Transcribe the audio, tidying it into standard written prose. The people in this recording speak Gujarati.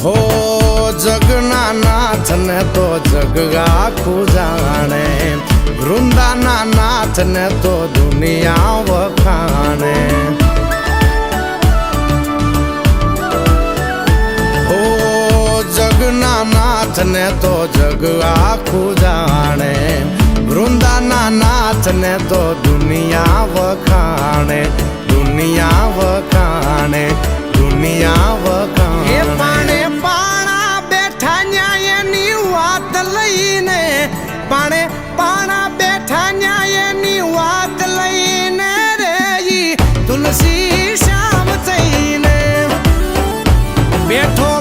હો જગના નાથ ને તો જગ આખું જાણે, વૃંદાના નાથ ને તો દુનિયા વખાણે. હો જગના નાથ ને તો જગ આખું જાણે, વૃંદાના નાથ ને તો દુનિયા વખાણે, દુનિયા વખાણે, દુનિયા વખાણે. એ પાણે પાણા બેઠા ન્યાયની વાત લઈને, પાણે પાણા બેઠા ન્યાયની વાત લઈને રે તુલસી શ્યામ થઈને બેઠો.